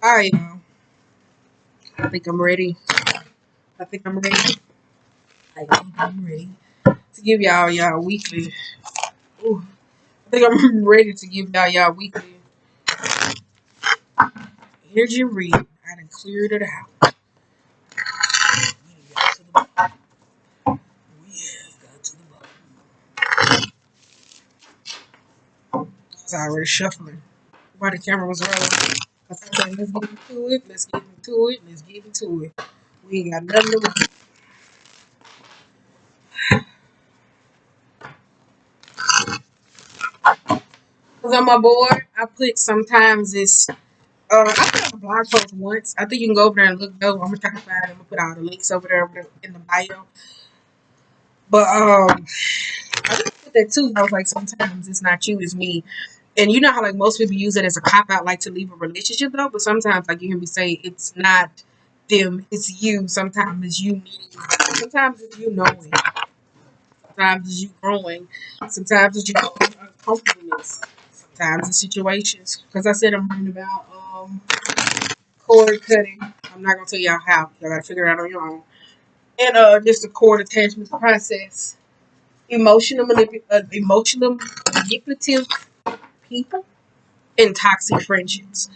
Alright, I think I'm ready. I think I'm ready. I think I'm ready to give y'all weekly. Ooh, I think I'm ready to give y'all weekly energy reading. I done cleared it out. We got to the bottom. We have got to the bottom. It's already shuffling. While the camera was rolling. I said, let's get into it. Let's get into it. Let's get into it. We ain't got nothing to do. Cause on my board, I put sometimes it's I put up a blog post once. I think you can go over there and look though. I'm gonna try to find it. I'm gonna put all the links over there in the bio. But I just put that too. I was like, sometimes it's not you, it's me. And you know how like most people use it as a cop out, like to leave a relationship though. But sometimes, like you hear me say, it's not them, it's you. Sometimes it's you needing. Sometimes it's you knowing. Sometimes it's you growing. Sometimes it's your own uncomfortableness. Sometimes it's situations. Because I said I'm writing about cord cutting. I'm not gonna tell y'all how. Y'all gotta figure it out on your own. And just the cord attachment process. Emotional manipulative people and toxic friendships.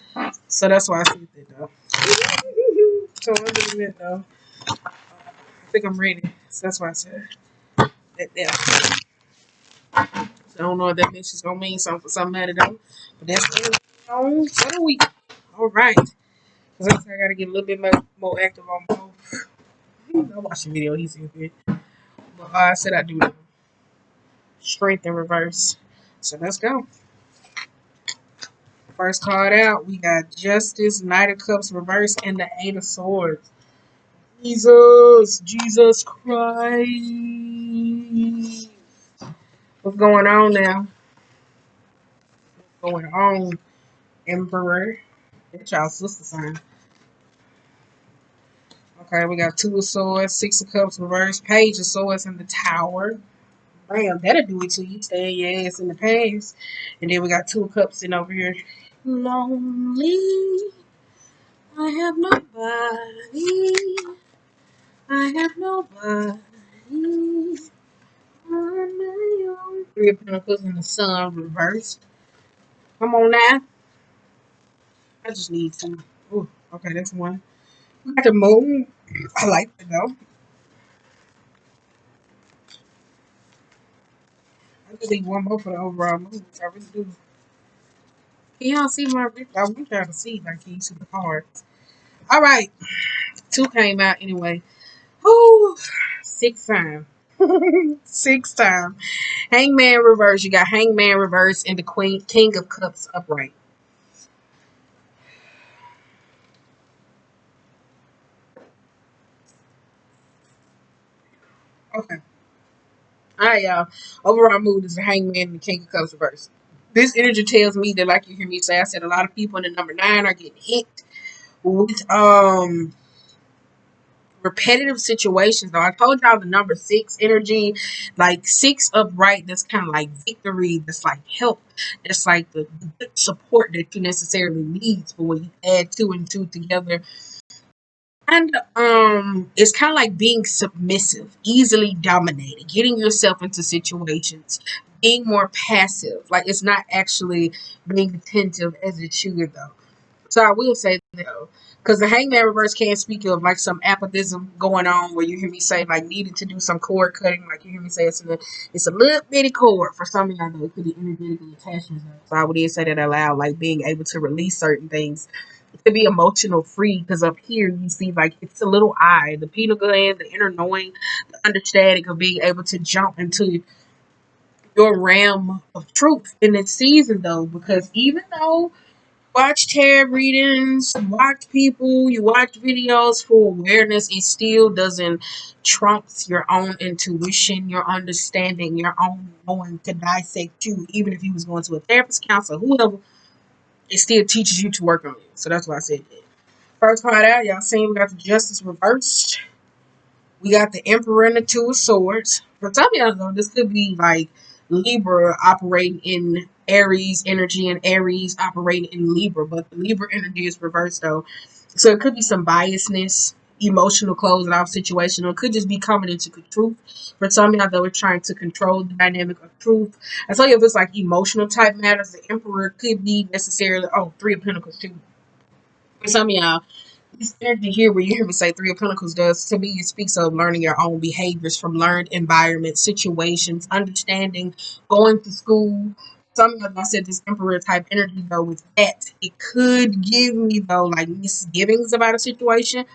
So that's why I said that though. So I'm doing it though. I think I'm ready. So that's why I said that there. So I don't know if that bitch is gonna mean something for somebody though. But that's on for the week. All right. Cause I gotta get a little bit more active on both. I watched the video. He said it. But I said I do strength in reverse. So let's go. First card out, we got Justice, Knight of Cups reverse, and the Eight of Swords. Jesus Christ. What's going on now? What's going on, Emperor? It's y'all sister sign. Okay, we got Two of Swords, Six of Cups reverse, Page of Swords, and the Tower. Bam, that'll do it to you. Stay your ass in the past. And then we got Two of Cups sitting over here. Lonely. I have nobody. I have nobody. On my own. Three of Pentacles in the Sun reversed. Come on now. I just need to. Ooh, okay, that's one. We got the Moon. I like it though. I just need one more for the overall moon, which I really do. Can y'all see my? I want y'all to see. Like, can you see the cards? All right, two came out anyway. Whoo, sixth time. Sixth time. Hangman reverse. You got Hangman reverse and the King of Cups upright. Okay. All right, y'all. Overall mood is the Hangman and the King of Cups reverse. This energy tells me that, like you hear me say, I said a lot of people in the number 9 are getting hit with repetitive situations. Though I told y'all the number 6 energy, like 6 upright, that's kind of like victory, that's like help, that's like the good support that you necessarily need. But when you add 2 and 2 together, and it's kind of like being submissive, easily dominated, getting yourself into situations, being more passive. Like it's not actually being attentive as it should though. So I will say that though, because the Hangman reverse can speak of like some apathism going on, where you hear me say like needing to do some cord cutting, like you hear me say it's a little bitty cord for some of y'all know it could be energetically attachments. So I would even say that aloud, like being able to release certain things to be emotional free, because up here you see like it's a little eye, the pineal gland, the inner knowing, the understanding of being able to jump into your realm of truth in this season though, because even though watch tarot readings, watch people, you watch videos for awareness, it still doesn't trumps your own intuition, your understanding, your own knowing to dissect you. Even if you was going to a therapist, counselor, whoever, it still teaches you to work on you. So that's why I said that. First part out, y'all seen we got the Justice reversed. We got the Emperor and the Two of Swords. For some of y'all though, this could be like Libra operating in Aries energy, and Aries operating in Libra, but the Libra energy is reversed though. So it could be some biasness, emotional closing off situation, or it could just be coming into truth. For some of y'all, though, it's trying to control the dynamic of truth. I tell you, if it's like emotional type matters, the Emperor could be necessarily, oh, Three of Pentacles too. For some of y'all, this energy here, where you hear me say Three of Pentacles, does to me, it speaks of learning your own behaviors from learned environments, situations, understanding, going to school. Some of y'all, I said this Emperor type energy though, with that, it could give me though like misgivings about a situation,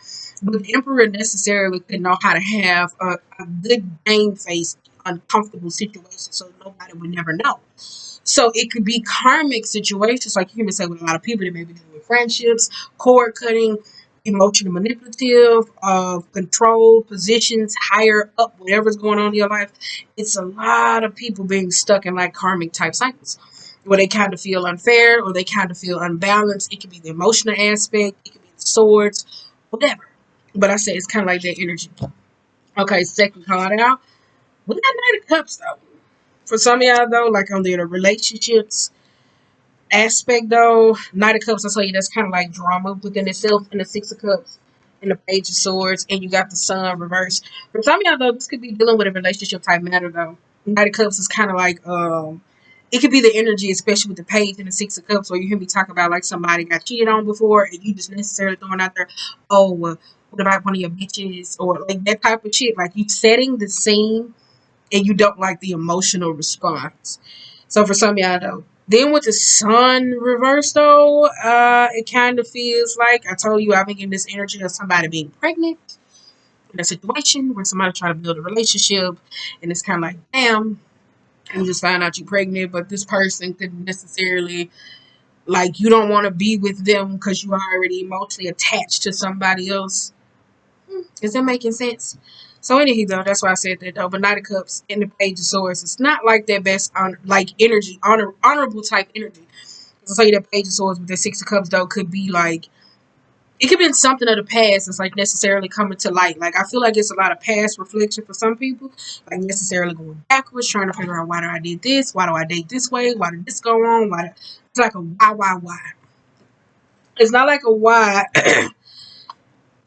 but the Emperor necessarily could know how to have a good game face uncomfortable situation, so nobody would never know. So it could be karmic situations, like you can say with a lot of people that may be dealing with friendships, cord cutting, emotional manipulative, of control positions, higher up, whatever's going on in your life. It's a lot of people being stuck in like karmic type cycles where they kind of feel unfair or they kind of feel unbalanced. It could be the emotional aspect, it could be the swords, whatever. But I say it's kind of like that energy. Okay, second card out. We got Knight of Cups though. For some of y'all though, like on the relationships aspect though, Knight of Cups, I'll tell you that's kind of like drama within itself, and the Six of Cups and the Page of Swords, and you got the Sun reversed. For some of y'all though, this could be dealing with a relationship type matter though. Knight of Cups is kind of like it could be the energy, especially with the Page and the Six of Cups, where you hear me talk about like somebody got cheated on before, and you just necessarily throwing out there, oh, what about one of your bitches, or like that type of shit. Like you setting the scene and you don't like the emotional response. So for some of y'all though. Then with the Sun reversed though, it kind of feels like I told you I've been getting this energy of somebody being pregnant in a situation where somebody trying to build a relationship, and it's kind of like, damn, you just find out you're pregnant, but this person could necessarily like you don't want to be with them because you are already emotionally attached to somebody else. Is that making sense? So anyhow, though, that's why I said that though. But Knight of Cups and the Page of Swords, it's not like their best like energy, honorable type energy. I'll tell you that Page of Swords with the Six of Cups though could be like it could be something of the past that's like necessarily coming to light. Like I feel like it's a lot of past reflection for some people, like necessarily going backwards, trying to figure out why do I did this, why do I date this way, why did this go on, it's like a why. It's not like a why.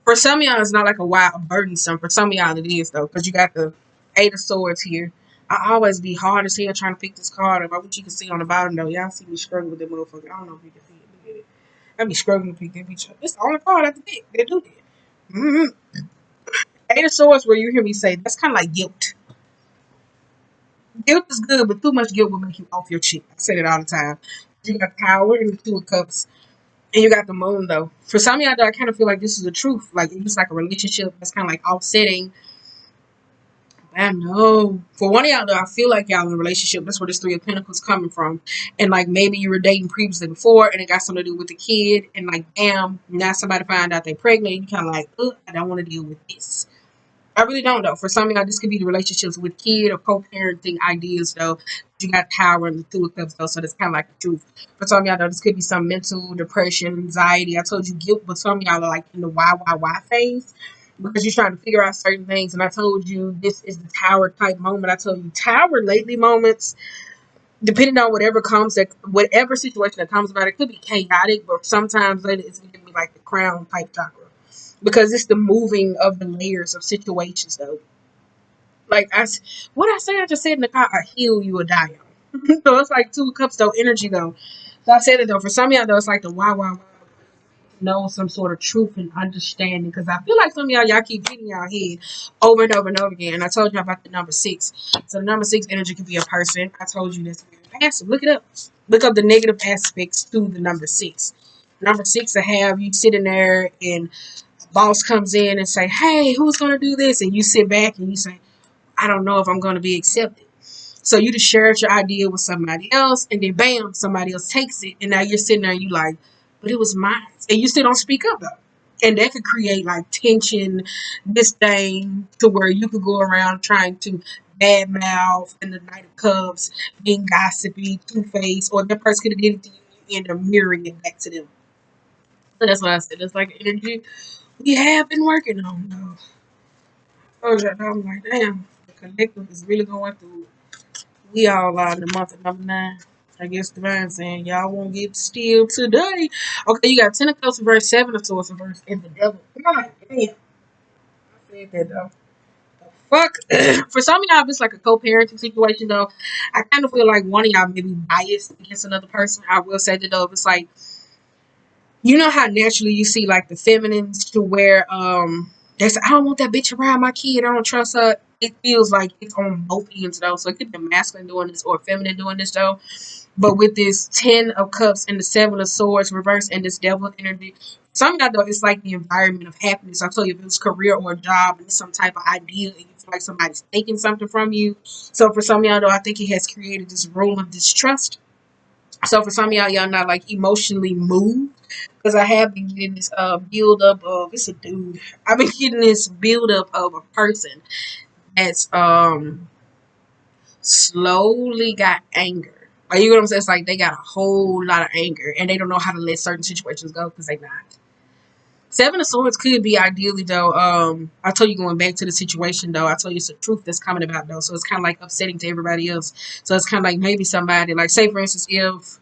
For some of y'all, it's not like a wild burdensome. For some of y'all, it is though, because you got the Eight of Swords here. I always be hard as hell trying to pick this card up. I wish you could see on the bottom though. Y'all see me struggle with that motherfucker. I don't know if you can see it. Look at it. I be struggling to pick that bitch up. It's the only card I can pick. They do that. Eight of Swords, where you hear me say, that's kind of like guilt. Guilt is good, but too much guilt will make you off your shit. I say it all the time. You got Power and the Two of Cups. And you got the Moon though. For some of y'all, though, I kind of feel like this is the truth. Like it's like a relationship that's kind of like offsetting. I know. For one of y'all, though, I feel like y'all in a relationship. That's where this Three of Pentacles coming from. And like maybe you were dating previously before, and it got something to do with the kid. And like, damn, now somebody find out they're pregnant. You kind of like, I don't want to deal with this. I really don't though. For some of y'all, this could be the relationships with kid or co-parenting ideas though. You got Power and the Two of Cups though, so that's kind of like the truth. For some of y'all though, this could be some mental depression, anxiety. I told you guilt, but some of y'all are like in the why phase because you're trying to figure out certain things. And I told you this is the Tower type moment. I told you Tower lately moments, depending on whatever comes, that whatever situation that comes about, it could be chaotic, but sometimes later it's gonna be like the Crown type chakra because it's the moving of the layers of situations though. Like what I say, I just said in the car, I heal you or die on. So it's like Two of Cups though, energy though. So I said it though. For some of y'all though, it's like the why know some sort of truth and understanding. Because I feel like some of y'all keep hitting y'all head over and over and over again. And I told you about the number six. So the number six energy could be a person. I told you this. Passive. Look it up. Look up the negative aspects to the number six. Number six will have you sitting there and boss comes in and say, hey, who's gonna do this? And you sit back and you say, I don't know if I'm going to be accepted. So you just shared your idea with somebody else, and then bam, somebody else takes it, and now you're sitting there and you like, but it was mine, and you still don't speak up though, and that could create like tension, disdain, to where you could go around trying to badmouth in the Knight of Cups, being gossipy, two faced, or that person could have did it to you, you end up mirroring it back to them. So that's what I said. It's like energy we have been working on though. Oh, yeah, I'm like, damn, the collective is really going through. We all are in the month of number 9. I guess Divine saying y'all won't get steal today. Okay, you got 10 of Cups reverse, 7 of Swords reverse, and the Devil. God damn. I said that though. Fuck. For some of y'all, if it's like a co-parenting situation though, I kind of feel like one of y'all may be biased against another person. I will say that though, if it's like, you know how naturally you see like the feminines to where they say, I don't want that bitch around my kid, I don't trust her. It feels like it's on both ends though. So it could be a masculine doing this or a feminine doing this though. But with this 10 of Cups and the 7 of Swords reverse and this Devil energy, some of y'all though, it's like the environment of happiness. I told you if it was career or a job and it's some type of ideal and you feel like somebody's taking something from you. So for some of y'all though, I think it has created this rule of distrust. So for some of y'all not like emotionally moved. Because I have been getting this build up of, it's a dude. I've been getting this build up of a person that's slowly got anger. Like, you know what I'm saying? It's like they got a whole lot of anger and they don't know how to let certain situations go because they not. 7 of Swords could be ideally though. I told you going back to the situation though. I told you it's the truth that's coming about though. So it's kind of like upsetting to everybody else. So it's kind of like maybe somebody like, say for instance, if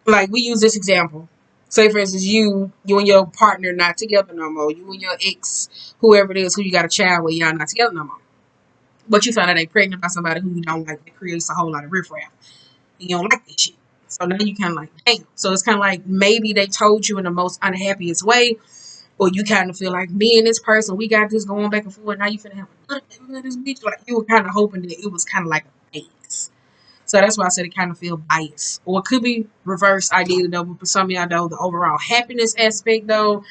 like we use this example. Say for instance, you and your partner not together no more. You and your ex, whoever it is, who you got a child with, y'all not together no more. But you found out they pregnant by somebody who you don't like. That creates a whole lot of riffraff. You don't like this shit. So now you kind of like, damn. So it's kind of like maybe they told you in the most unhappiest way, or you kind of feel like me and this person, we got this going back and forth. Now you finna have another thing with this bitch. Like you were kind of hoping that it was kind of like a phase. So that's why I said it kind of feel biased, or it could be reverse ideally though. But for some of y'all though, the overall happiness aspect though,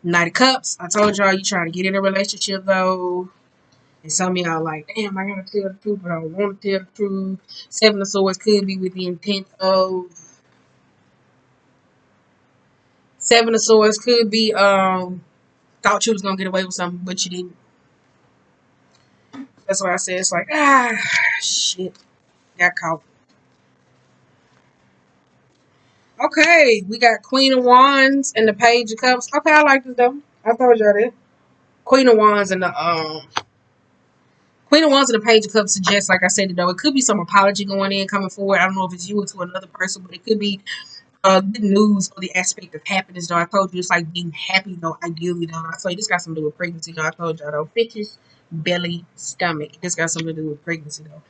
Knight of Cups. I told y'all you trying to get in a relationship though. And some of y'all like, damn, I gotta tell the truth, but I don't want to tell the truth. 7 of Swords could be with the intent of 7 of Swords could be thought you was gonna get away with something, but you didn't. That's why I said it's like shit, got caught. Okay, we got Queen of Wands and the Page of Cups. Okay, I like this though. I told y'all that. Queen of Wands and the Queen of Wands and the Page of Cups suggests, like I said, though, it could be some apology going in, coming forward. I don't know if it's you or to another person, but it could be good news or the aspect of happiness, though. I told you it's like being happy, though, ideally, though. I told you this got something to do with pregnancy, though. I told y'all, though. Fishes, belly, stomach. This got something to do with pregnancy, though.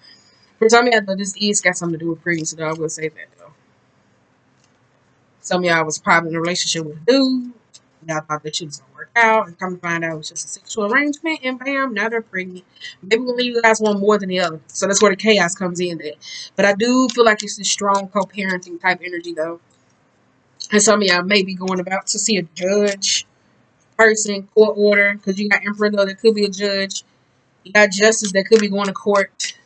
For some of y'all, though, this is got something to do with pregnancy, though. I will say that, though. Some of y'all was probably in a relationship with a dude. Y'all thought that shit was gonna work out, and come to find out it was just a sexual arrangement, and bam, now they're pregnant. Maybe one of you guys want more than the other, so that's where the chaos comes in. There, but I do feel like it's this strong co-parenting type energy, though. And some of y'all may be going about to see a judge, person, court order, because you got Emperor though that could be a judge. You got Justice that could be going to court.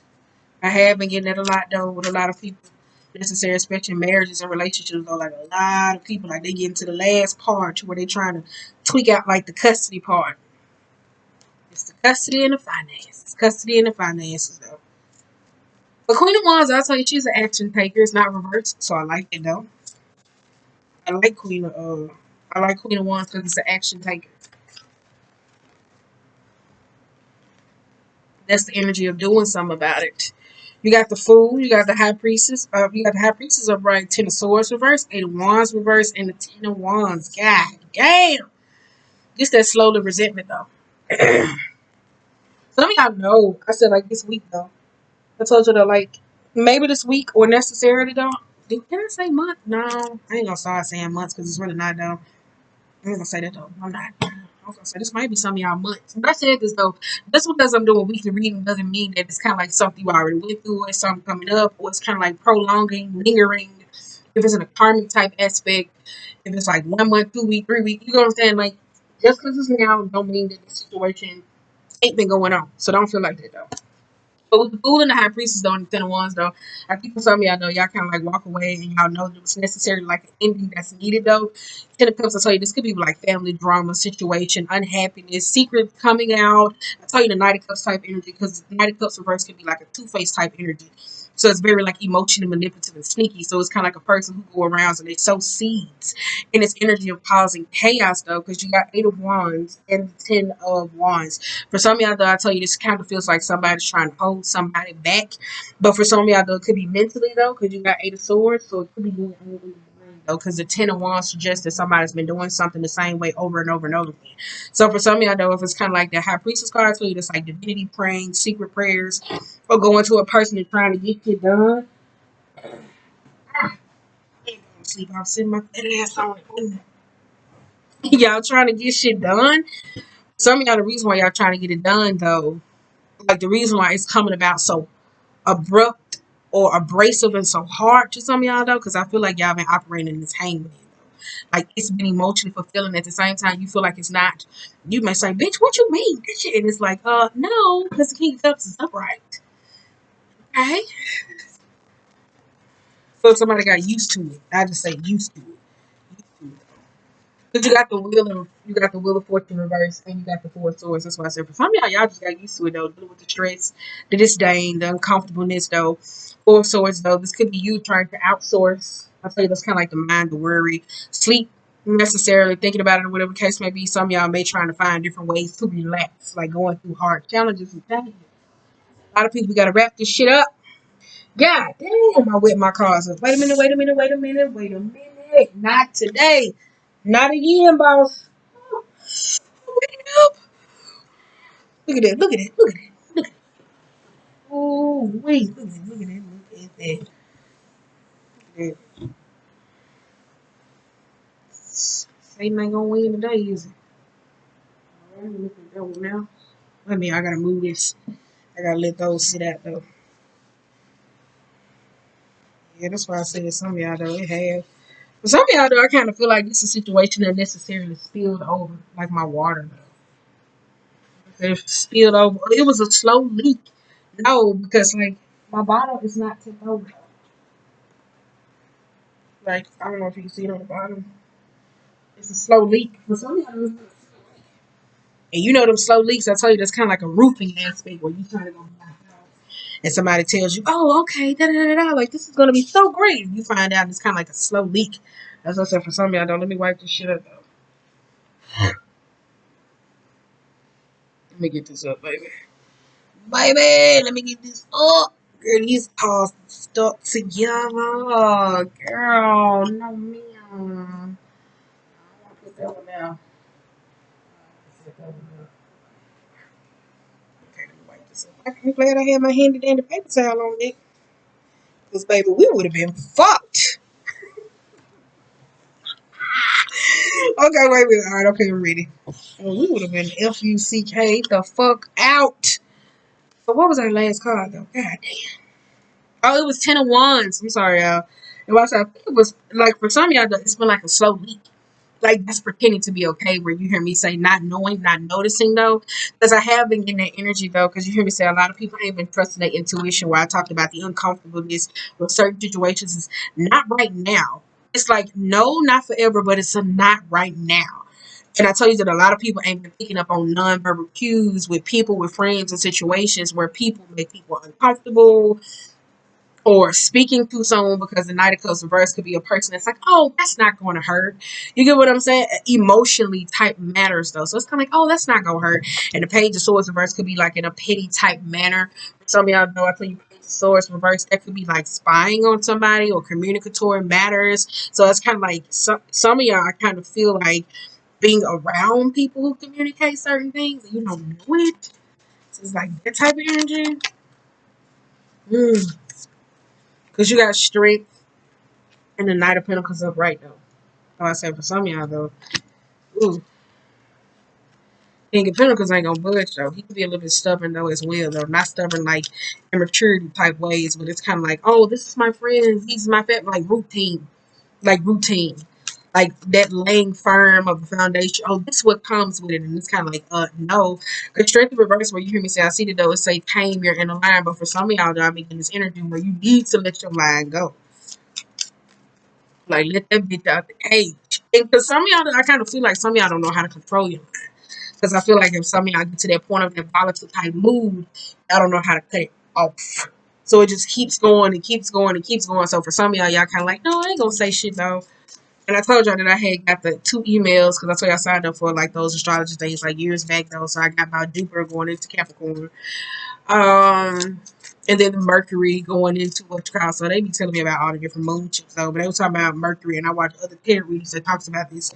I have been getting that a lot though with a lot of people. Necessary, especially in marriages and relationships, though, like a lot of people, like they get into the last part to where they're trying to tweak out like the custody part. It's the custody and the finances. Custody and the finances, though. But Queen of Wands, I'll tell you, she's an action taker. It's not reversed, so I like it though. I like Queen of Wands because it's an action taker. That's the energy of doing something about it. You got the Fool, you got the High Priestess, you got the High Priestess upright, 10 of Swords reverse, 8 of Wands reverse, and the 10 of Wands. God damn. Just that slowly resentment though. Some of y'all know. I said like this week though. I told you though, like maybe this week or necessarily though. Can I say month? No, I ain't gonna start saying months because it's really not though. I ain't gonna say that though. I'm not. I was gonna say this might be some of y'all months. But I said this though. Just because I'm doing weekly reading doesn't mean that it's kind of like something you already went through or something coming up or it's kind of like prolonging, lingering. If it's in a karmic type aspect, if it's like 1 month, 2 week, 3 week, you know what I'm saying? Like just because it's now don't mean that the situation ain't been going on. So don't feel like that though. But with the Fool and the High Priestess though and the 10 of Wands though, I think for some of y'all know y'all kind of like walk away and y'all know that it was necessarily like an ending that's needed though. 10 of Cups, I tell you, this could be like family drama, situation, unhappiness, secret coming out. I tell you the Knight of Cups type energy because the Knight of Cups reverse could be like a two-faced type energy. So it's very like emotionally manipulative and sneaky. So it's kind of like a person who go around and they sow seeds in this energy of causing chaos though, because you got 8 of Wands and 10 of Wands. For some of y'all though, I tell you, this kind of feels like somebody's trying to hold somebody back. But for some of y'all though, it could be mentally though, because you got 8 of Swords, so it could be doing anything though, because the 10 of Wands suggests that somebody's been doing something the same way over and over and over again. So for some of y'all though, if it's kind of like the High Priestess card, so you just like divinity praying, secret prayers, or going to a person and trying to get shit done. I ain't going to sleep. I'm sitting my fat ass on it. Y'all trying to get shit done. Some of y'all, the reason why y'all trying to get it done though, like the reason why it's coming about so abrupt or abrasive and so hard to some of y'all though, because I feel like y'all been operating in this hangman. Like it's been emotionally fulfilling. At the same time, you feel like it's not. You may say, "Bitch, what you mean?" This shit, and it's like, no, because the King of Cups is upright. Okay, so somebody got used to it. I just say used to it. Used to it. Because you got the Wheel of Fortune reverse, and you got the Four of Swords. That's why I said for some of y'all just got used to it though, dealing with the stress, the disdain, the uncomfortableness though. Four of Swords though, this could be you trying to outsource. I tell you, that's kind of like the mind, the worry, sleep necessarily thinking about it or whatever the case may be. Some of y'all may trying to find different ways to relax, like going through hard challenges and things. A lot of people got to wrap this shit up. God damn, I whipped my cars up. Wait a minute, wait a minute, wait a minute, wait a minute. Not today. Not again, boss. Wake up. Look at that, look at that, look at that. Look at that. Oh, wait, look at that, look at that, look at that. Look at that. Satan ain't gonna win today, is it? Alright, look at that one now. Wait a minute, I gotta move this. I gotta let those sit out though. Yeah, that's why I said some of y'all though, it have. But some of y'all though, I kind of feel like this is a situation that necessarily spilled over, like my water though. It spilled over. It was a slow leak. No, because like my bottle is not tipped over. Like I don't know if you can see it on the bottom. It's a slow leak. For some of y'all, and you know them slow leaks. I tell you, that's kind of like a roofing aspect where you trying to go buy a house, and somebody tells you, "Oh, okay, da da da da," like this is gonna be so great. And you find out it's kind of like a slow leak. As I said, for some of y'all, don't let me wipe this shit up though. Let me get this up, baby. Baby, let me get this up. Girl, these paws stuck together. Girl, no ma'am. I want to put that one down. Put that one down. Okay, let me wipe this up. I'm glad I had my handy dandy paper towel on it. Because, baby, we would have been fucked. Okay, wait a minute. All right, okay, we're ready. Well, we would have been F-U-C-K the fuck out. So what was our last card, though? God damn. Oh, it was 10 of Wands. I'm sorry, y'all. And what I said, I think it was, like, for some of y'all, it's been like a slow leak. Like, that's pretending to be okay, where you hear me say not knowing, not noticing, though. Because I have been getting that energy, though, because you hear me say a lot of people ain't been trusting their intuition, where I talked about the uncomfortableness with certain situations. Is not right now. It's like, no, not forever, but it's a not right now. And I tell you that a lot of people ain't been picking up on nonverbal cues with people, with friends, and situations where people make people uncomfortable, or speaking to someone, because the Knight of Cups reverse could be a person that's like, oh, that's not going to hurt. You get what I'm saying? Emotionally type matters though. So it's kind of like, oh, that's not going to hurt. And the Page of Swords reverse could be like in a petty type manner. Some of y'all know, I tell you, Page of Swords reverse, that could be like spying on somebody or communicatory matters. So it's kind of like some of y'all, I kind of feel like being around people who communicate certain things and you don't know it. So it's like that type of energy. Because you got strength and the Knight of Pentacles upright though. So I said for some of y'all though, ooh, King of Pentacles ain't gonna budge though. He can be a little bit stubborn though as well though. Not stubborn like immaturity type ways, but it's kind of like, oh, this is my friend, he's my family, like routine, like routine. Like that laying firm of the foundation. Oh, this is what comes with it. And it's kind of like, no. Because strength in reverse, where you hear me say, I see the though, it say tame your inner line. But for some of y'all, though, I'm getting this energy where you need to let your line go. Like, let that bitch out the cage. And because some of y'all, I kind of feel like some of y'all don't know how to control your mind. Because I feel like if some of y'all get to that point of that volatile type mood, y'all don't know how to cut it off. So it just keeps going and keeps going and keeps going. So for some of y'all kind of like, no, I ain't gonna say shit though. And I told y'all that I had got the 2 emails because I told y'all I signed up for like those astrology things like years back though. So I got about Jupiter going into Capricorn. And then Mercury going into what you call. So they be telling me about all the different moon chips though. But they were talking about Mercury, and I watched other tarot readings that talks about this.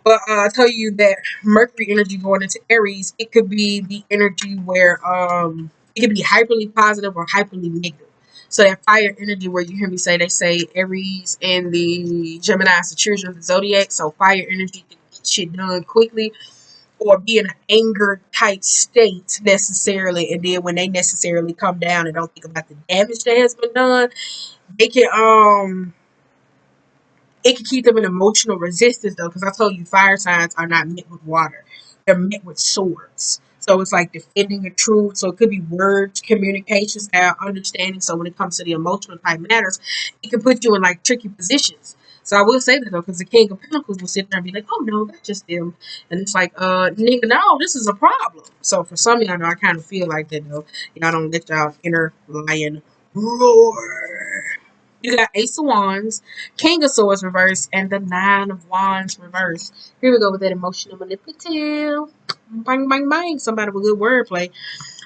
But I tell you that Mercury energy going into Aries, it could be the energy where it could be hyperly positive or hyperly negative. So that fire energy where you hear me say, they say Aries and the Gemini is the children of the zodiac. So fire energy can get shit done quickly or be in an anger type state necessarily. And then when they necessarily come down and don't think about the damage that has been done, they can it can keep them in emotional resistance though, because I told you fire signs are not met with water; they're met with swords. So it's like defending a truth. So it could be words, communication style, understanding. So when it comes to the emotional type matters, it can put you in like tricky positions. So I will say that though, because the King of Pentacles will sit there and be like, "Oh no, that's just them," and it's like, nigga, no, this is a problem." So for some of y'all, I kind of feel like that though. Y'all don't let y'all inner lion roar. You got Ace of Wands, King of Swords reverse, and the Nine of Wands reverse. Here we go with that emotional manipulative. Bang, bang, bang. Somebody with good wordplay.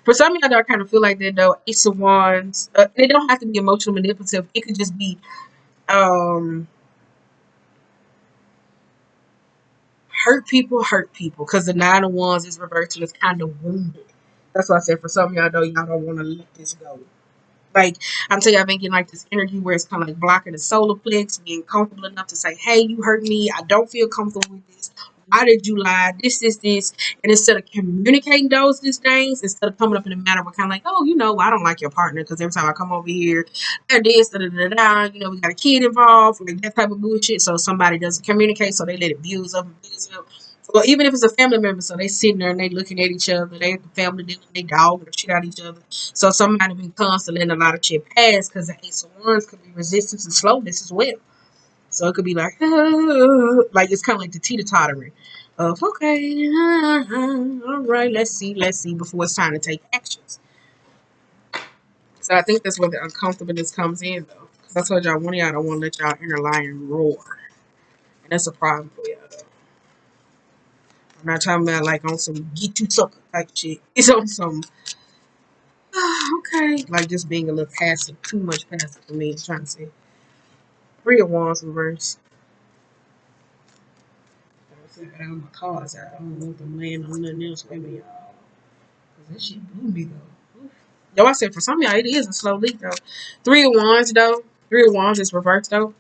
For some of y'all, I kind of feel like that though. Ace of Wands. They don't have to be emotional manipulative. It could just be hurt people. Because the Nine of Wands is reversed and it's kind of wounded. That's why I said for some of y'all though, y'all don't want to let this go. Like, I'm telling you, I've been getting like this energy where it's kind of like blocking the solar plex, being comfortable enough to say, hey, you hurt me. I don't feel comfortable with this. Why did you lie? This. And instead of communicating these things, instead of coming up in a manner where kind of like, oh, I don't like your partner because every time I come over here, they're this, we got a kid involved, like that type of bullshit. So somebody doesn't communicate, so they let it abuse up. Well, even if it's a family member, so they sitting there and they looking at each other, they at the family dinner, they dog or shit out each other. So somebody been constantly letting a lot of shit pass because the Ace of Wands could be resistance and slowness as well. So it could be like, like it's kind of like the teeter tottering of okay, all right, let's see, before it's time to take actions. So I think that's where the uncomfortableness comes in though, because I told y'all one of y'all don't want to let y'all inner lion roar, and that's a problem for y'all. I'm not talking about like on some get you sucker type shit. It's on some okay, like just being a little passive, too much passive for me. I'm trying to say 3 of Wands reverse. I got my cards out. I don't want them laying on nothing else with me, y'all. Cause that shit blew me though. Yo, I said for some of y'all it is a slow leak though. 3 of Wands though. 3 of Wands is reversed though.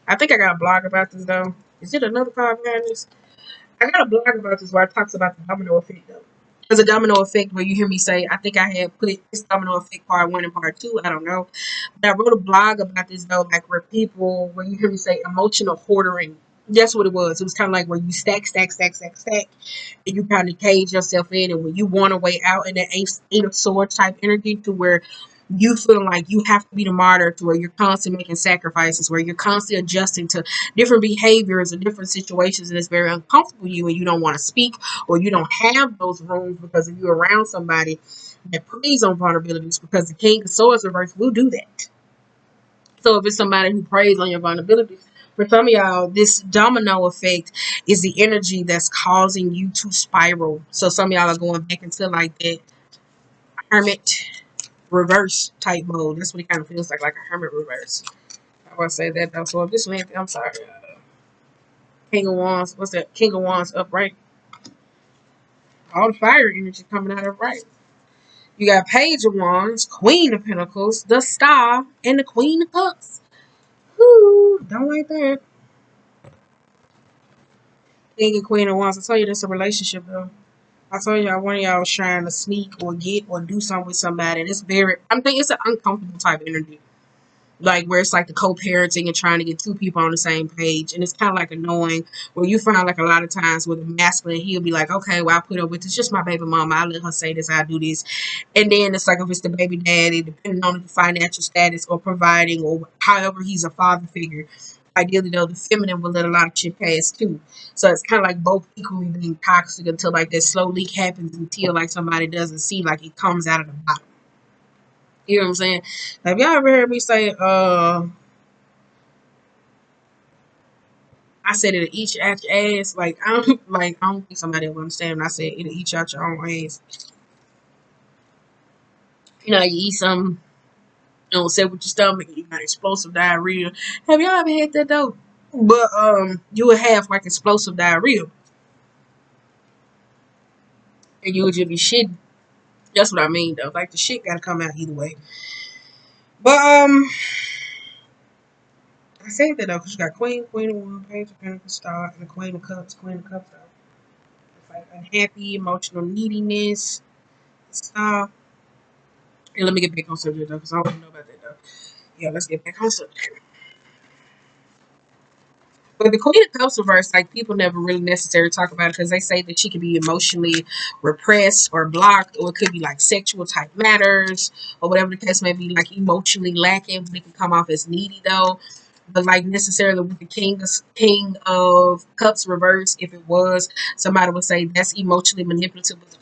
I think I got a blog about this though. Is it another card behind this? I got a blog about this where it talks about the domino effect though. There's a domino effect where you hear me say, I think I had put this domino effect part 1 and part 2. I don't know. But I wrote a blog about this though, like where you hear me say emotional hoarding. That's what it was. It was kind of like where you stack, and you kind of cage yourself in. And when you want a way out in that eight of swords type energy to where you feeling like you have to be the martyr, to where you're constantly making sacrifices, where you're constantly adjusting to different behaviors and different situations, and it's very uncomfortable to you, and you don't want to speak, or you don't have those rooms because if you're around somebody that preys on vulnerabilities, because the King of Swords reverse will do that. So if it's somebody who preys on your vulnerabilities, for some of y'all, this domino effect is the energy that's causing you to spiral. So some of y'all are going back into like that hermit reverse type mode. That's what it kind of feels like a hermit reverse. I want to say that though. So if this man, I'm sorry, King of Wands, what's that? King of Wands upright. All the fire energy coming out of right. You got Page of Wands, Queen of Pentacles, the Star, and the Queen of Cups. Whoo, don't like that. King and Queen of Wands. I told you this is a relationship though. I told y'all one of y'all was trying to sneak or get or do something with somebody, and it's very. I'm thinking it's an uncomfortable type of energy. Like where it's like the co-parenting and trying to get 2 people on the same page, and it's kind of like annoying where you find like a lot of times with a masculine, he'll be like, okay, well I put up with this, just my baby mama, I let her say this, I do this. And then it's like if it's the baby daddy, depending on the financial status or providing or however he's a father figure, ideally though the feminine will let a lot of shit pass too. So it's kind of like both equally being toxic until like that slow leak happens, until like somebody doesn't see like it comes out of the bottom. You know what I'm saying? Have y'all ever heard me say, I said it'll eat you out your ass? Like, I don't think somebody will understand when I said it'll eat you out your own ass. You know, you eat something, you don't sit with your stomach, you got explosive diarrhea. Have y'all ever had that though? But you would have like explosive diarrhea, and you would just be shitting. That's what I mean though. Like the shit gotta come out either way. But I say that though, because you got Queen, Queen of Wands, Page of Pentacles, Star, and the Queen of Cups, Queen of Cups though. It's like unhappy, emotional neediness, Star. And let me get back on subject though, because I don't want to know about that though. Yeah, let's get back on subject. But the Queen of Cups reverse, like people never really necessarily talk about it because they say that she could be emotionally repressed or blocked, or it could be like sexual type matters, or whatever the case may be, like emotionally lacking. But it can come off as needy though. But like necessarily with the King of Cups reverse, if it was, somebody would say that's emotionally manipulative. But the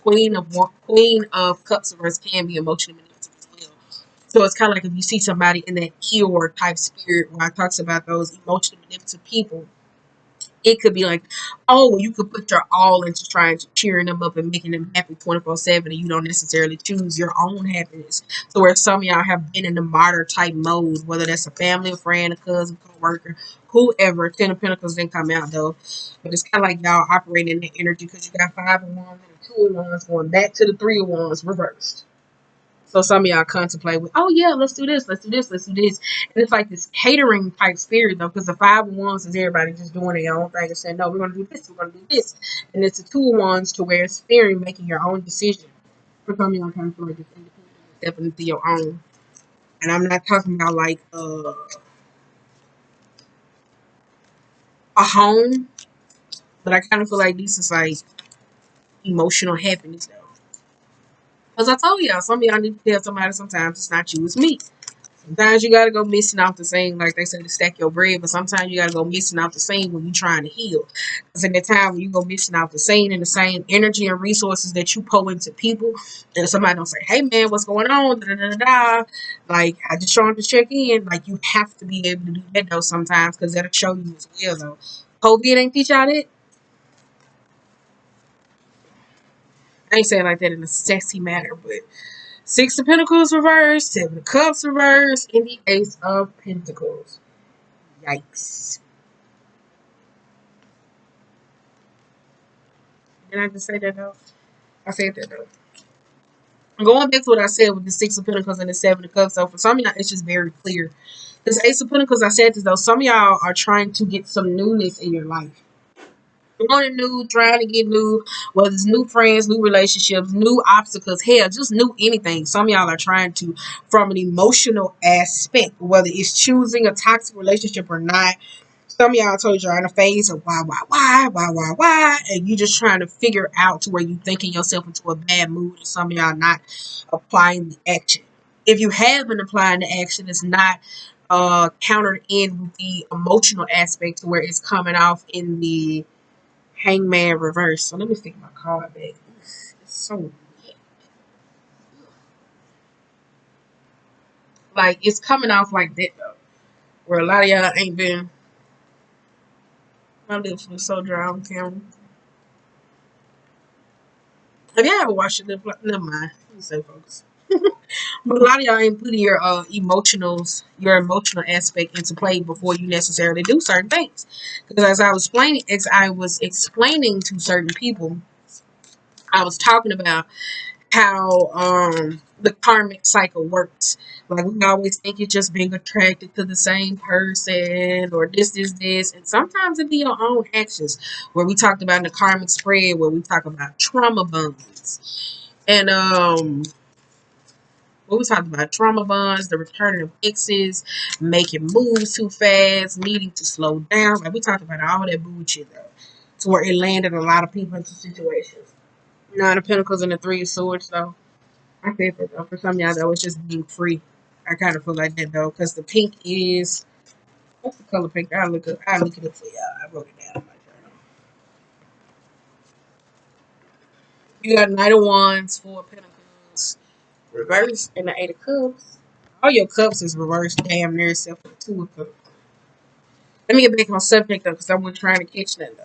Queen of Cups reverse can be emotionally manipulative as well. So it's kind of like if you see somebody in that Eeyore type spirit, where I talks about those emotionally manipulative people, it could be like, oh, well, you could put your all into trying to cheering them up and making them happy 24/7, and you don't necessarily choose your own happiness. So where some of y'all have been in the martyr type mode, whether that's a family, a friend, a cousin, co-worker, whoever. Ten of Pentacles didn't come out though, but it's kind of like y'all operating in the energy because you got Five of Wands and Two of Wands going back to the Three of Wands reversed. So some of y'all contemplate with, oh yeah, let's do this, let's do this, let's do this. And it's like this catering type spirit though, because the Five of Wands is everybody just doing their own thing and saying, no, we're gonna do this, we're gonna do this. And it's the Two of Wands to where it's fearing making your own decision. For some of y'all kind of feel like it's independent, stepping into your own. And I'm not talking about like a home, but I kind of feel like this is like emotional happiness though. Because I told y'all, some of y'all need to tell somebody sometimes it's not you, it's me. Sometimes you gotta go missing off the scene, like they say, to stack your bread. But sometimes you gotta go missing off the scene when you're trying to heal. Because in the time when you go missing off the scene and the same energy and resources that you pour into people, and somebody don't say, "Hey man, what's going on?" Da, da, da, da, da. Like I just trying to check in. Like you have to be able to do that though sometimes, because that'll show you as well though. COVID ain't teach y'all that. I ain't saying like that in a sexy manner, but Six of Pentacles reversed, Seven of Cups reversed, and the Ace of Pentacles. Yikes. Did I just say that though? I said that though. Going back to what I said with the Six of Pentacles and the Seven of Cups, so for some of y'all, it's just very clear. This Ace of Pentacles, I said this though, some of y'all are trying to get some newness in your life. Wanting new, trying to get new, whether it's new friends, new relationships, new obstacles, hell, just new anything. Some of y'all are trying to, from an emotional aspect, whether it's choosing a toxic relationship or not. Some of y'all told you are in a phase of why, and you just trying to figure out to where you thinking yourself into a bad mood, and some of y'all not applying the action. If you have been applying the action, it's not countered in with the emotional aspect to where it's coming off in the Hangman reverse. So let me stick my card back. It's so like it's coming off like that though. Where a lot of y'all ain't been. My lips were so dry on camera. Have y'all ever watched your lip? Never mind. Let me say focus. But a lot of y'all ain't putting your your emotional aspect into play before you necessarily do certain things. Because as I was explaining to certain people, I was talking about how the karmic cycle works. Like we always think it's just being attracted to the same person or this, and sometimes it be your own actions. Where we talked about in the karmic spread, where we talk about trauma bonds, and what we talked about trauma bonds, the returning of exes, making moves too fast, needing to slow down. Like we talked about all that bullshit though, to where it landed a lot of people into situations. Nine of Pentacles and the Three of Swords though. I said that though. For some of y'all though, it's just being free. I kind of feel like that though, because the pink is what's the color pink? I look it up for y'all. I wrote it down in my journal. You got Knight of Wands, Four of Pentacles, Reverse and the Eight of Cups. All your cups is reversed, damn near, except for the Two of Cups. Let me get back on subject though, because I wasn't trying to catch that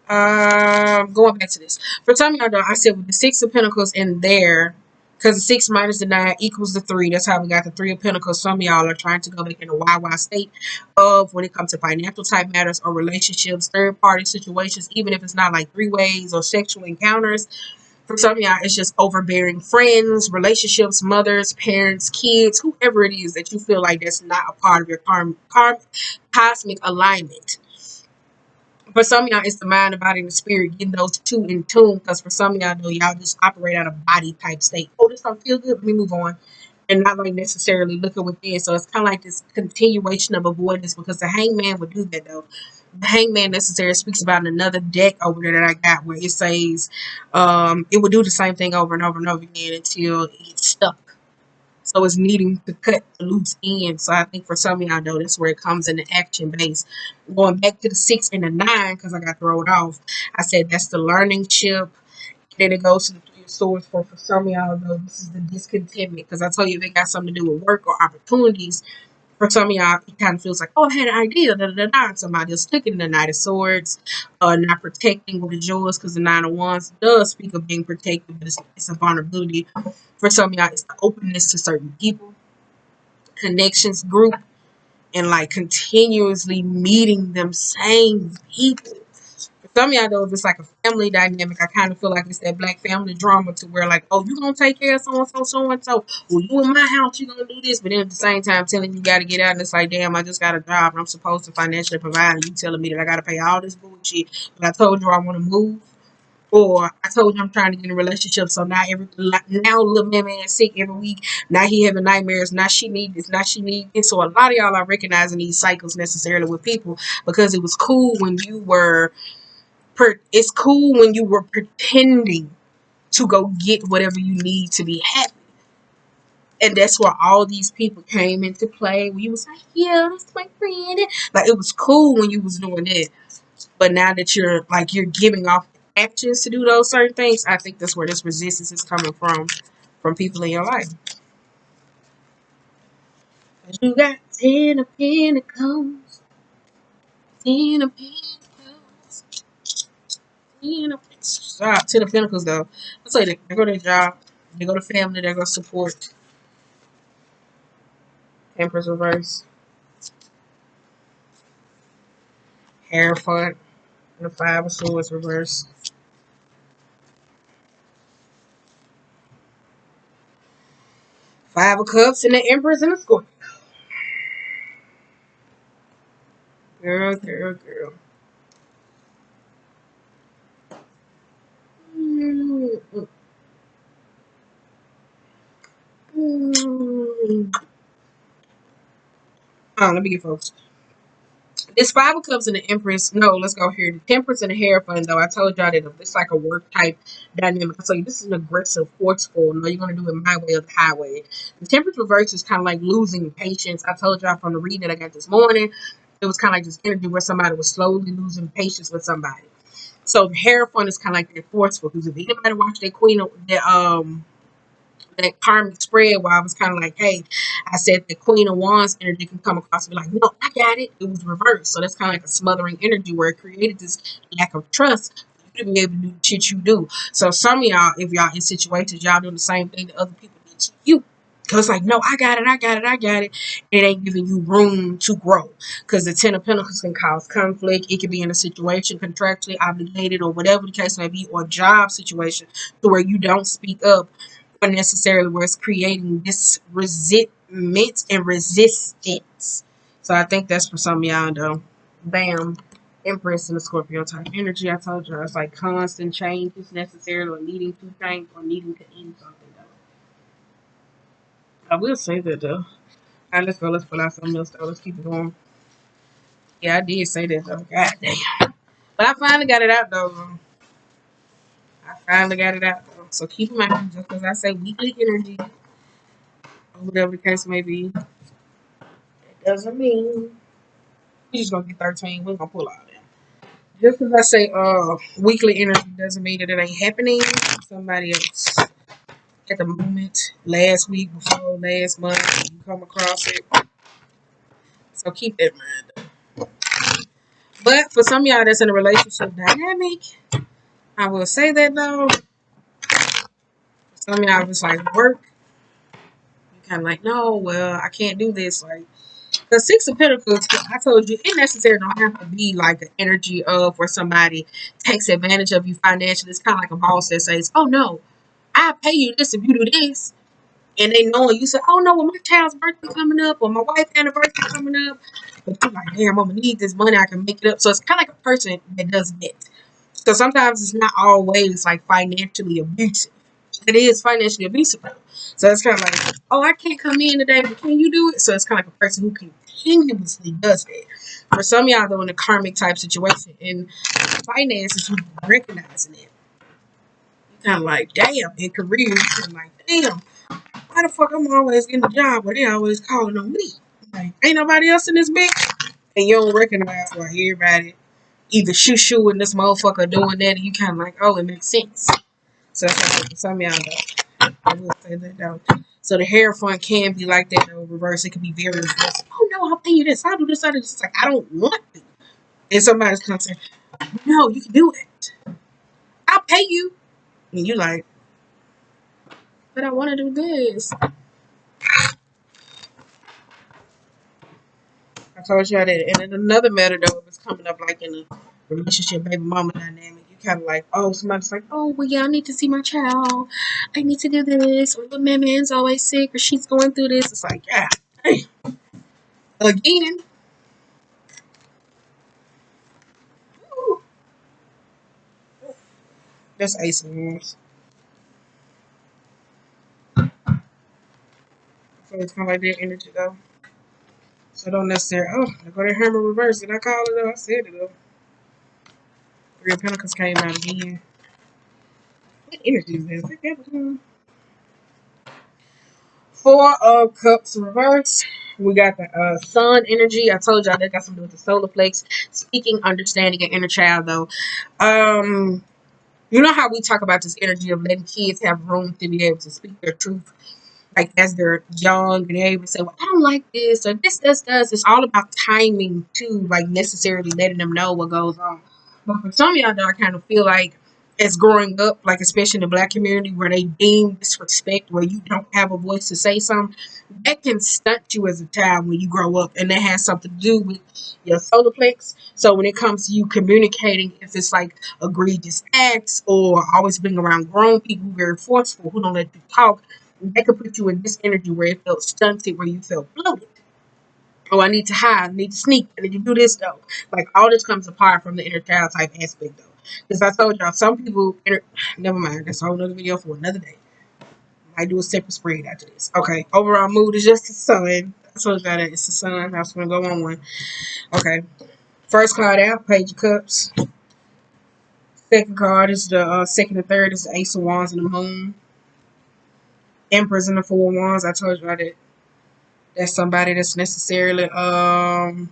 though. Going back to this. For some of y'all though, I said with the Six of Pentacles in there, because the 6 minus the 9 equals the 3. That's how we got the 3 of Pentacles. Some of y'all are trying to go back in a wild state of when it comes to financial type matters or relationships, third party situations, even if it's not like three ways or sexual encounters. For some of y'all, it's just overbearing friends, relationships, mothers, parents, kids, whoever it is that you feel like that's not a part of your cosmic alignment. For some of y'all, it's the mind, the body, and the spirit, getting those two in tune. Because for some of y'all, know y'all just operate out of body type state. Oh, this don't feel good. Let me move on. And not like necessarily looking within. So it's kind of like this continuation of avoidance, because the hangman would do that though. The hangman necessarily speaks about another deck over there that I got where it says it would do the same thing over and over and over again until it gets stuck. So it's needing to cut the loose end. So I think for some of y'all know that's where it comes in the action base. Going back to the 6 and the 9, because I got thrown off. I said that's the learning chip. Then it goes to the 3 of swords. For some of y'all know this is the discontentment. Because I told you they got something to do with work or opportunities. For some of y'all, it kind of feels like, oh, I had an idea. Da, da, da, da. Somebody else took it in the Knight of Swords. Not protecting with the jewels, because the 9 of Wands does speak of being protected, but it's a vulnerability. For some of y'all, it's the openness to certain people, connections, group, and like continuously meeting them same people. For some of y'all though, if it's like a family dynamic, I kind of feel like it's that black family drama to where like, oh, you gonna take care of so and so. Well, you in my house, you gonna do this, but then at the same time telling you gotta get out, and it's like, damn, I just got a job and I'm supposed to financially provide, and you telling me that I gotta pay all this bullshit, but I told you I want to move. Or I told you I'm trying to get in a relationship, so now little man is sick every week. Now he having nightmares. Now she need this. Now she need this. So a lot of y'all are recognizing these cycles necessarily with people, because it was cool when you were. It's cool when you were pretending to go get whatever you need to be happy, and that's where all these people came into play. When you was like, yeah, that's my friend. Like it was cool when you was doing that. But now that you're giving off actions to do those certain things, I think that's where this resistance is coming from people in your life. You got 10 of Pentacles, 10 of Pentacles, 10 of Pentacles though. Let's say they go to their job, they go to family, they go support. Empress reverse, Hierophant, and the 5 of Swords reverse. 5 of Cups and the Empress and the Scorpio. Girl, girl, girl. Mm-hmm. Let me get focused. This 5 of Cups and the Empress. No, let's go here. The Temperance and the Hierophant, though. I told y'all that it's like a work type dynamic. I told you this is an aggressive, forceful. No, you're going to do it my way or the highway. The Temperance reverse is kind of like losing patience. I told y'all from the reading that I got this morning, it was kind of like this energy where somebody was slowly losing patience with somebody. So the Hierophant is kind of like that forceful. Because if anybody watched that karmic spread where I was kind of like, hey, I said the Queen of Wands energy can come across and be like, no, I got it. It was reversed. So that's kind of like a smothering energy where it created this lack of trust for you to be able to do the shit you do. So some of y'all, if y'all in situations, y'all doing the same thing that other people did to you. Because like, no, I got it, I got it, I got it. It ain't giving you room to grow. Because the 10 of Pentacles can cause conflict. It could be in a situation contractually obligated or whatever the case may be, or job situation to where you don't speak up, or necessarily where it's creating this resentment and resistance. So I think that's for some of y'all though. Bam. Empress in the Scorpio type energy. I told you it's like constant changes necessarily, or needing to change or needing to end something though. I will say that though. Alright, let's go. Let's pull out something else though. Let's keep it going. Yeah, I did say that though. God damn. But I finally got it out though. I finally got it out though. So keep in mind, just because I say weekly energy, or whatever the case may be, it doesn't mean we just gonna get 13. We're gonna pull out that. Just because I say weekly energy doesn't mean that it ain't happening. Somebody else at the moment, last week, before last month, you come across it. So keep that in mind. But for some of y'all that's in a relationship dynamic, I will say that though. Some of y'all was like work. You kind of like, no, well, I can't do this. Like, the Six of Pentacles, I told you, it necessarily don't have to be like an energy of where somebody takes advantage of you financially. It's kind of like a boss that says, oh no, I'll pay you this if you do this. And they know you say, oh no, well, my child's birthday coming up or my wife's anniversary coming up. But you're like, damn, I'm gonna need this money, I can make it up. So it's kind of like a person that does that. So sometimes it's not always like financially abusive. It is financially abusive. So it's kind of like, oh, I can't come in today, but can you do it? So it's kind of like a person who continuously does that. For some of y'all, though, in a karmic type situation, in finances, you recognizing it. You're kind of like, damn, in career, you're kind of like, damn, why the fuck I'm always getting a job, but they always calling on me? Like, ain't nobody else in this bitch? And you don't recognize why everybody either shoo-shooing this motherfucker doing that, and you kind of like, oh, it makes sense. So that's what some of y'all though. I will say that though. So the hair front can be like that though, reverse. It can be very reverse. Oh no, I'll pay you this. I'll do this. I'll do this. It's like, I don't want to. And somebody's come saying, no, you can do it. I'll pay you. And you like, but I want to do this. I told y'all that. And then another matter though, if it's coming up like in a relationship, baby mama dynamic, you kind of like, oh, somebody's like, oh, well, yeah, I need to see my child. I need to do this. Or the man's always sick, or she's going through this. It's like, yeah, hey. Again. Ooh, that's Ace of Wands. So it's kind of like that energy though. So don't necessarily, oh, I go to Herman reverse. Did I call it though? I said it though. Three of Pentacles came out again. What energy is this? Four of Cups reverse. We got the Sun energy. I told y'all that got something to do with the solar plex. Speaking, understanding, and inner child though. You know how we talk about this energy of letting kids have room to be able to speak their truth, like as they're young and they're able to say, well, I don't like this or this. It's all about timing too, like necessarily letting them know what goes on. But for some of y'all, though, I kind of feel like as growing up, like especially in the black community where they deem disrespect, where you don't have a voice to say something, that can stunt you as a child when you grow up. And that has something to do with your solar plex. So when it comes to you communicating, if it's like egregious acts or always being around grown people who are very forceful, who don't let you talk, that could put you in this energy where it felt stunted, where you felt bloated. Oh, I need to hide, I need to sneak, I need to do this though. Like all this comes apart from the inner child type aspect though. Because I told y'all, some people, never mind, that's a whole nother video for another day. I do a separate spread after this. Okay, overall mood is just the sun. I told y'all that it's the sun. I was going to go on one. Okay, first card out, Page of Cups. Second card is the second and third is the Ace of Wands and the Moon. Empress and the Four of Wands. I told y'all that that's somebody that's necessarily I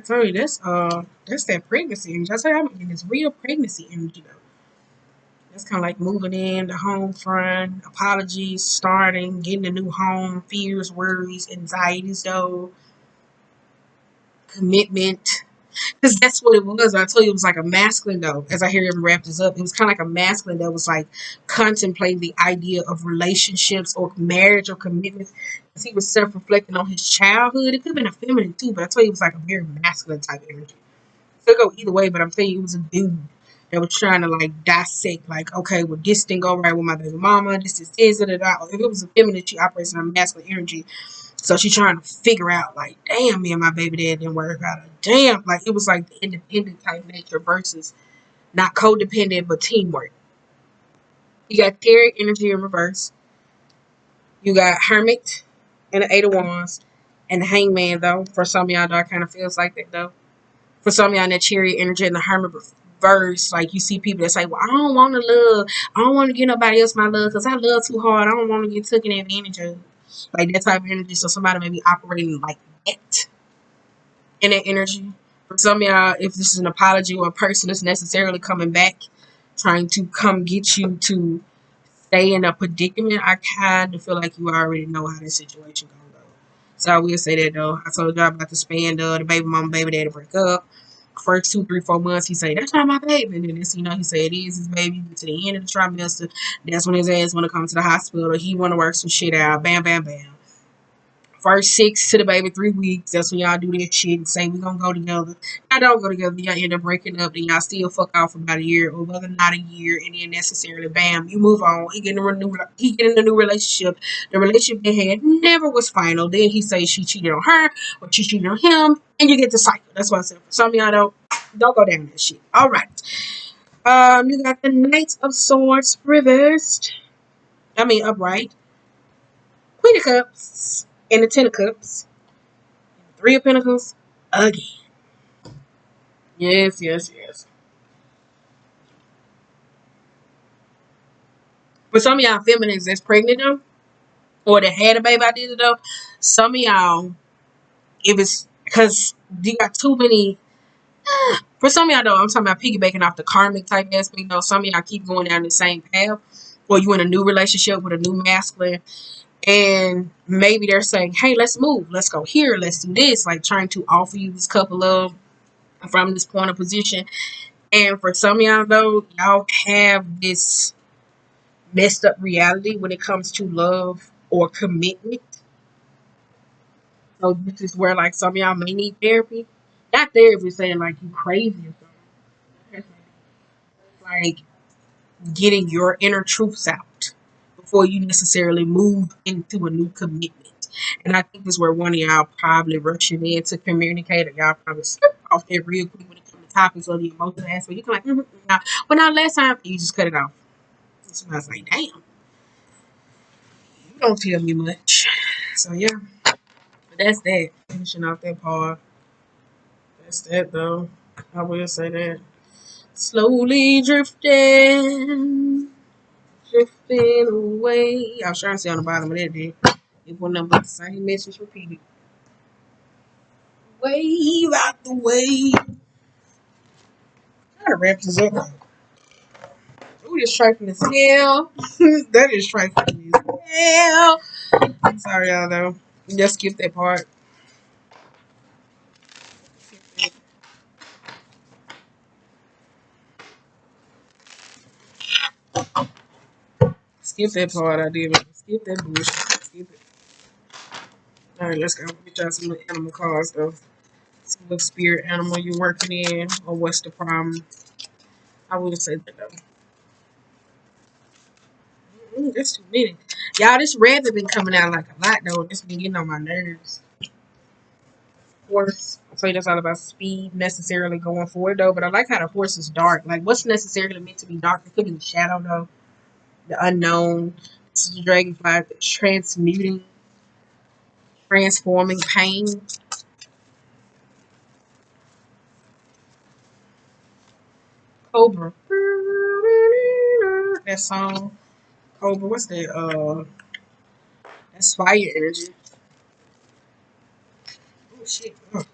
told you that's that pregnancy energy. I tell you, I'm getting this real pregnancy energy though. It's kind of like moving in, the home front, apologies, starting, getting a new home, fears, worries, anxieties, though, commitment. Because that's what it was. I told you it was like a masculine, though. As I hear him wrap this up, it was kind of like a masculine that was like contemplating the idea of relationships or marriage or commitments. Because he was self reflecting on his childhood. It could have been a feminine, too, but I told you it was like a very masculine type energy. Could go either way, but I'm telling you, it was a dude that was trying to like dissect, like, okay, well, this didn't go right with my baby mama. This is it. If it was a feminine, she operates in a masculine energy, so she's trying to figure out, like, damn, me and my baby dad didn't work out. Damn, like it was like the independent type nature versus not codependent but teamwork. You got Terry energy in reverse. You got Hermit and the Eight of Wands and the Hangman though. For some of y'all, though, it kind of feels like that though. For some of y'all in that Chariot energy and the Hermit verse, like you see people that say, well, I don't want to love. I don't want to give nobody else my love because I love too hard. I don't want to get taken advantage of. Like that type of energy. So somebody may be operating like that in that energy. For some of y'all, if this is an apology or a person that's necessarily coming back, trying to come get you to stay in a predicament, I kind of feel like you already know how this situation gonna go. So I will say that though. I told y'all about the span the baby mama, baby daddy break up. First 2, 3, 4 months, he say that's not my baby, and then this, he say it is his baby. But to the end of the trimester, that's when his ass want to come to the hospital. He want to work some shit out. Bam, bam, bam. First 6 to the baby 3 weeks. That's when y'all do that shit and say we gonna go together. Y'all don't go together. Y'all end up breaking up. Then y'all still fuck off for about a year or whether not a year, and then necessarily bam, you move on. He get in a new relationship. The relationship they had never was final. Then he say she cheated on her or she cheated on him, and you get the cycle. That's what I said. For some of y'all don't go down that shit. All right. You got the Knight of Swords reversed. I mean upright. Queen of Cups and the Ten of Cups. Three of Pentacles again. Yes, yes, yes. For some of y'all feminines that's pregnant though, or that had a baby I did it though, some of y'all, if it's because you got too many. For some of y'all though, I'm talking about piggybacking off the karmic type aspect though. Some of y'all keep going down the same path, or you in a new relationship with a new masculine, and maybe they're saying, "Hey, let's move, let's go here, let's do this," like trying to offer you this couple of from this point of position. And for some of y'all though, y'all have this messed up reality when it comes to love or commitment. So this is where like some of y'all may need therapy. Not therapy saying like you crazy or something. Like getting your inner truths out before you necessarily move into a new commitment. And I think this is where one of y'all probably rushing in to communicate, or y'all probably slip off there real quick when it comes to topics or the emotional aspect. You can like, nah. But now last time you just cut it off. So I was like, damn, you don't tell me much. So yeah. But that's that. Finishing off that part. That's that though. I will say that. Slowly drifting. Drifting away. I was trying to say on the bottom of that day. It wasn't nothing but the same message repeated. Wave out the way. Trying to wrap this up. Ooh, this trifling as hell. That is trifling as hell. I'm sorry, y'all though. Just skip that part. Skip that part I did. Skip that bullshit. Skip it. Alright, let's go. Get y'all some little animal cards though. See what spirit animal you're working in or what's the problem. I would say that though. That's too many. Y'all, this red has been coming out like a lot though. It's been getting on my nerves. Horse. I say that's all about speed necessarily going forward though. But I like how the horse is dark. Like what's necessarily meant to be dark? It could be the shadow though. The unknown. This is the dragonfly transmuting, transforming pain. Cobra. That song. Cobra. What's that? That's fire energy. Oh shit. Oh.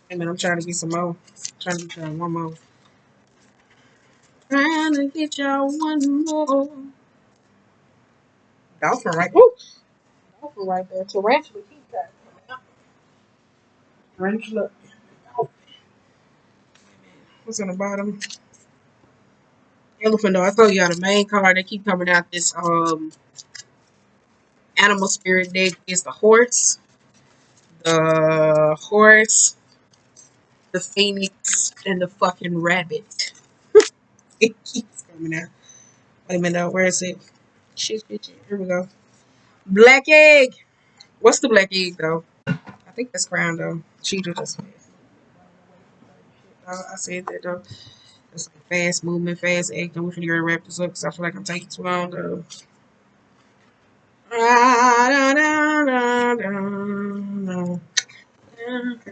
Hey man, I'm trying to get some more. Trying to get y'all one more. Trying to get y'all one more. Dolphin right. Woo! Dolphin right there. Tarantula keep that. Tarantula. What's on the bottom? Elephant though. I told you the main card they keep coming out this animal spirit deck is the horse, the phoenix, and the fucking rabbit. It keeps coming out. Wait a minute, where is it? Shit. Here we go. Black egg. What's the black egg though? I think that's crown though. Cheetah just I said that though. It's like fast movement, fast acting. We finna wrap this up because I feel like I'm taking too long though. I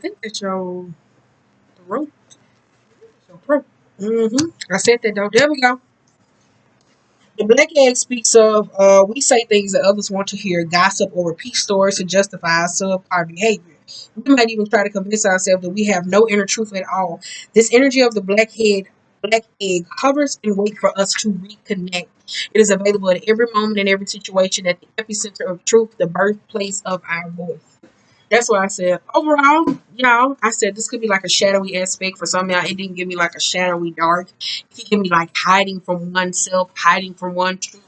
think that's your throat. Your throat. I said that though. There we go. The black egg speaks of we say things that others want to hear, gossip or repeat stories to justify subpar behavior. We might even try to convince ourselves that we have no inner truth at all. This energy of the black head Black egg hovers and waits for us to reconnect. It is available at every moment in every situation at the epicenter of truth, the birthplace of our voice. That's what I said. Overall, y'all, I said this could be like a shadowy aspect for some of y'all. It didn't give me like a shadowy dark. It can be like hiding from oneself, hiding from one truth.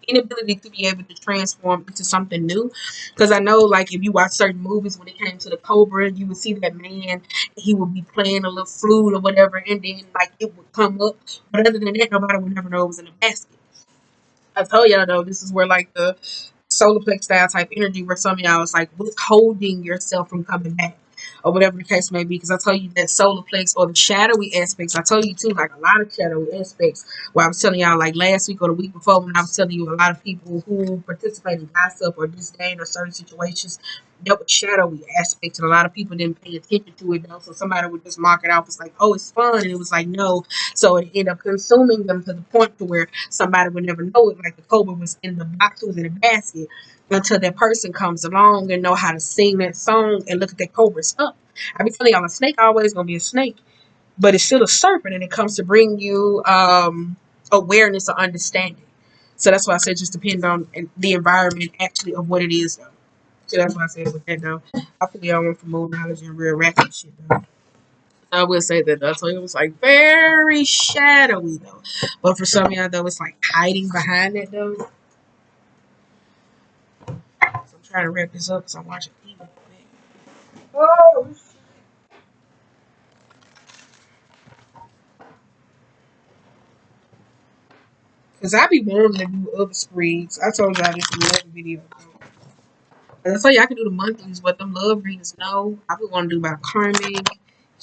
Inability to be able to transform into something new. Because I know, like, if you watch certain movies, when it came to the Cobra, you would see that man, he would be playing a little flute or whatever, and then, like, it would come up. But other than that, nobody would never know it was in a basket. I told y'all though, this is where like the solar plex style type energy, where some of y'all is like withholding yourself from coming back, or whatever the case may be. Because I told you that solar plex or the shadowy aspects. I told you too, like a lot of shadowy aspects. Where I was telling y'all like last week or the week before, when I was telling you a lot of people who participate in gossip or disdain or certain situations dealt with shadowy aspects, and a lot of people didn't pay attention to it though. So somebody would just mark it off as like, oh, it's fun, and it was like no. So it ended up consuming them to the point to where somebody would never know it. Like the cobra was in the box, was in a basket, until that person comes along and know how to sing that song and look at that cobra's up. I be telling y'all, a snake always gonna be a snake, but it's still a serpent, and it comes to bring you awareness or understanding. So that's why I said just depend on the environment actually of what it is though. So that's why I said with that though. I feel y'all went for more knowledge and real racket shit though. I will say that though. So it was like very shadowy though. But for some of y'all though, it's like hiding behind it though. So I'm trying to wrap this up because I'm watching TV. Oh, because I be wanting to do other spreads. I told y'all this in the other video. And I tell you I can do the monthlies, but them love readings, no. I would want to do about karmic,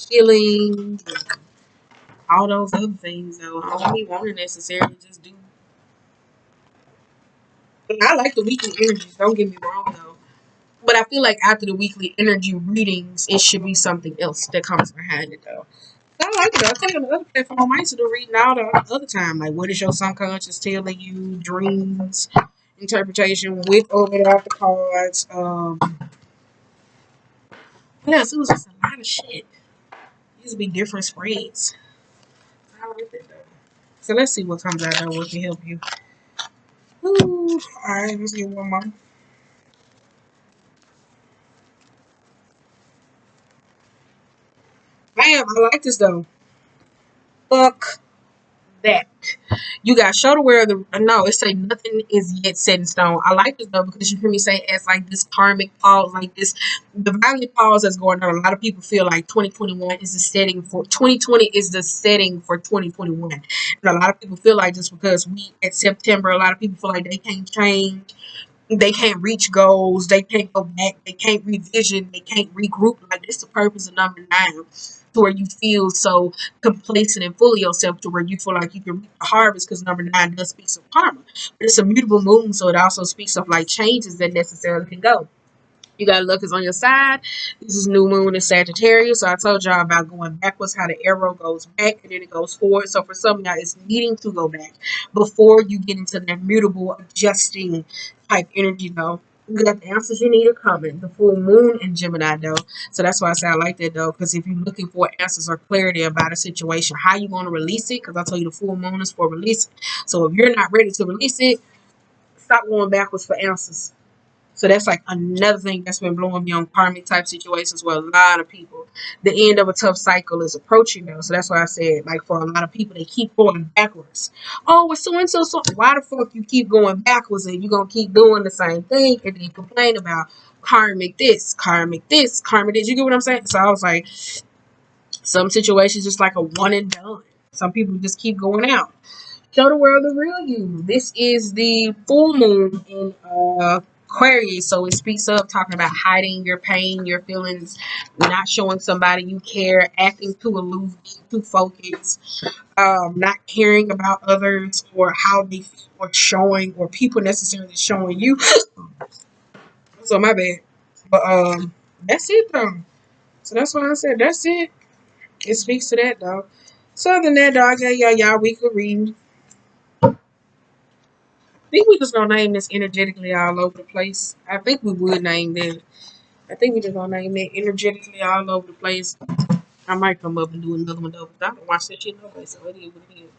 healing, all those other things though. I don't be wanting necessarily just do. I like the weekly energies, don't get me wrong though. But I feel like after the weekly energy readings, it should be something else that comes behind it though. I like it. I think on the other platform, I used to do reading all the other time. Like, what is your subconscious telling you? Dreams, interpretation with or without the cards. Yes, it was just a lot of shit. It used to be different spreads. I like that though. So let's see what comes out of what can help you. Woo. All right, let's get one more. Bam, I like this though. Fuck that. You got show the world the no, it say nothing is yet set in stone. I like this though because you hear me say it's like this karmic pause, like this divinely pause that's going on. A lot of people feel like 2021 is the setting for 2020 is the setting for 2021. And a lot of people feel like just because we at September, a lot of people feel like they can't change, they can't reach goals, they can't go back, they can't revision, they can't regroup. Like this is the purpose of number 9, to where you feel so complacent and full of yourself, to where you feel like you can reap the harvest, because number 9 does speak of karma. But it's a mutable moon, so it also speaks of like changes that necessarily can go. You got luck is on your side. This is new moon in Sagittarius. So I told y'all about going backwards, how the arrow goes back and then it goes forward. So for some of y'all, it's needing to go back before you get into that mutable, adjusting type energy, though. You got the answers you need are coming. The full moon in Gemini, though. So that's why I say I like that, though. Because if you're looking for answers or clarity about a situation, how you going to release it? Because I told you the full moon is for release. So if you're not ready to release it, stop going backwards for answers. So that's like another thing that's been blowing me on karmic type situations where a lot of people, the end of a tough cycle is approaching them. So that's why I said, like, for a lot of people, they keep going backwards. Oh, well, so and so, so why the fuck you keep going backwards and you're going to keep doing the same thing and then you complain about karmic this, karmic this, karmic this. You get what I'm saying? So I was like, some situations just like a one and done. Some people just keep going out. Show the world the real you. This is the full moon in Aquarius, so it speaks of talking about hiding your pain, your feelings, not showing somebody you care, acting too aloof, being too focused, not caring about others or how they feel, or showing, or people necessarily showing you. So my bad, but that's it though. So that's why I said that's it. It speaks to that though. So other than that, dog, yeah, y'all weekly reading. I think we just gonna name this energetically all over the place. I think we would name that. I think we just gonna name it energetically all over the place. I might come up and do another one though. 'Cause I haven't watched that shit no way, so it is what it is.